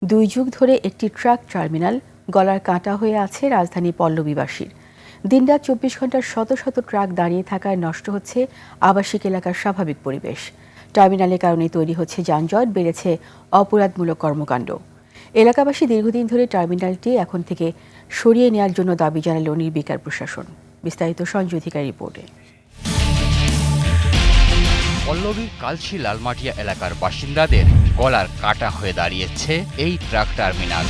দুই যুগ ধরে একটি ট্রাক টার্মিনাল গলার কাঁটা হয়ে আছে রাজধানী পল্লবীবাসীর। দিনরাত ২৪ ঘন্টার শত শত ট্রাক দাঁড়িয়ে থাকায় নষ্ট হচ্ছে আবাসিক এলাকার স্বাভাবিক পরিবেশ। টার্মিনালের কারণে তৈরি হচ্ছে যানজট, বেড়েছে অপরাধমূলক কর্মকাণ্ড। এলাকাবাসী দীর্ঘদিন ধরে টার্মিনালটি এখন থেকে সরিয়ে নেওয়ার জন্য দাবি জানাল নির্বিকার প্রশাসন। বিস্তারিত সঞ্জয় অধিকারী রিপোর্টে। পল্লবীর কালশী লালমাটিয়া এলাকার বাসিন্দাদের গলার কাটা হয়ে দাঁড়িয়েছে এই ট্রাক টার্মিনাল।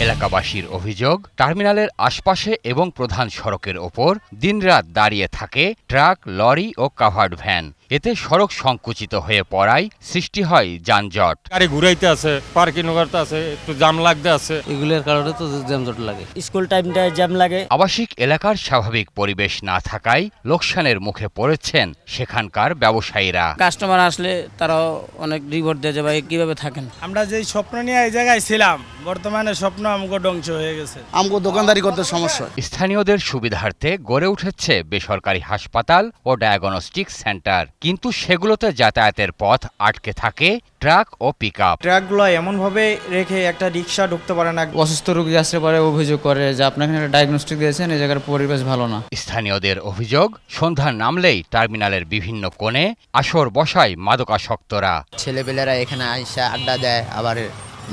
এলাকাবাসীর অভিযোগ, টার্মিনালের আশপাশে এবং প্রধান সড়কের ওপর দিনরাত দাঁড়িয়ে থাকে ট্রাক, লরি ও কাভার্ড ভ্যান। এতে সড়ক সংকুচিত হয়ে পড়ায় সৃষ্টি হয় যানজট। গাড়ি ঘুরাইতে আছে, পার্কিং করতে আছে, একটু জাম লাগতে আছে। এগুলোর কারণে তো যানজট লাগে, স্কুল টাইমটায় জ্যাম লাগে। আবাসিক এলাকার স্বাভাবিক পরিবেশ না থাকায় লোকসানের মুখে পড়েছেন সেখানকার ব্যবসায়ীরা। কাস্টমার আসলে তারাও অনেক রিপোর্ট দিয়ে যে ভাই কিভাবে থাকেন। আমরা যেই স্বপ্ন নিয়ে এই জায়গায় ছিলাম, বর্তমানে স্বপ্ন আমগো ধ্বংস হয়ে গেছে। আমগো দোকানদারি করতে সমস্যা। স্থানীয়দের সুবিধার্থে গড়ে উঠেছে বেসরকারি হাসপাতাল ও ডায়াগনস্টিক সেন্টার, কিন্তু সেগুলোতে যাতায়াতের পথ আটকে থাকে ট্রাক ও পিকআপ। ট্রাকগুলো এমনভাবে রেখে একটা রিক্সা ঢুকতে পারে না। অসুস্থ রোগী আসতে পারে, অভিযোগ করে যে আপনাকে একটা ডায়াগনস্টিক দিয়েছেন, এই জায়গার পরিবেশ ভালো না। স্থানীয়দের অভিযোগ, সন্ধ্যা নামলেই টার্মিনালের বিভিন্ন কোণে আসর বসায় মাদকাসক্তরা। ছেলেপেলেরা এখানে আইসা আড্ডা দেয়, আবার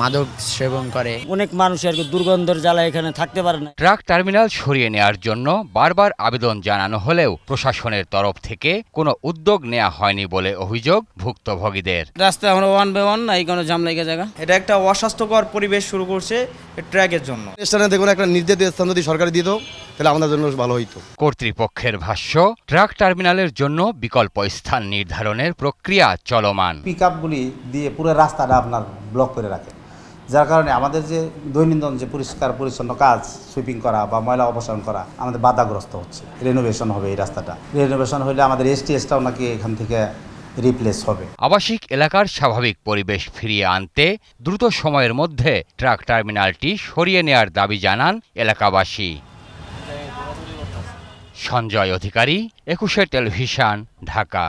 মাদক সেবন করে। অনেক মানুষ আর কি দুর্গন্ধের জ্বালা এখানে থাকতে পারে না। ট্রাক টার্মিনাল সরিয়ে নেওয়ার জন্য বারবার আবেদন জানানো হলেও প্রশাসনের তরফ থেকে কোনো উদ্যোগ নেওয়া হয়নি বলে অভিযোগ ভুক্তভোগীদের। রাস্তা আমরা 1/1 না, এই কোনো জাম লাগে জায়গা। এটা একটা অস্বাস্থ্যকর পরিবেশ শুরু করছে ট্রাকের জন্য। স্টেশনে দেখুন একটা নির্ধারিত স্থান যদি সরকারি দিত তাহলে আমাদের জন্য ভালো হইতো। কর্তৃপক্ষের ভাষ্য, ট্রাক টার্মিনালের জন্য বিকল্প স্থান নির্ধারণের প্রক্রিয়া চলমান। পিকআপগুলি দিয়ে পুরো রাস্তাটা আপনার ব্লক করে রাখে, যার কারণে আমাদের যে দৈনন্দিন যে পরিষ্কার পরিচ্ছন্ন কাজ, সুইপিং করা বা ময়লা অপসারণ করা আমাদের বাধাগ্রস্ত হচ্ছে। রেনোভেশন হবে এই রাস্তাটা, রেনোভেশন হলে আমাদের এসটিএসটাও নাকি এখান থেকে রিপ্লেস হবে। আবাসিক এলাকার স্বাভাবিক পরিবেশ ফিরিয়ে আনতে দ্রুত সময়ের মধ্যে ট্রাক টার্মিনালটি সরিয়ে নেওয়ার দাবি জানান এলাকাবাসী। সঞ্জয় অধিকারী, ২১ টেলিভিশন, ঢাকা।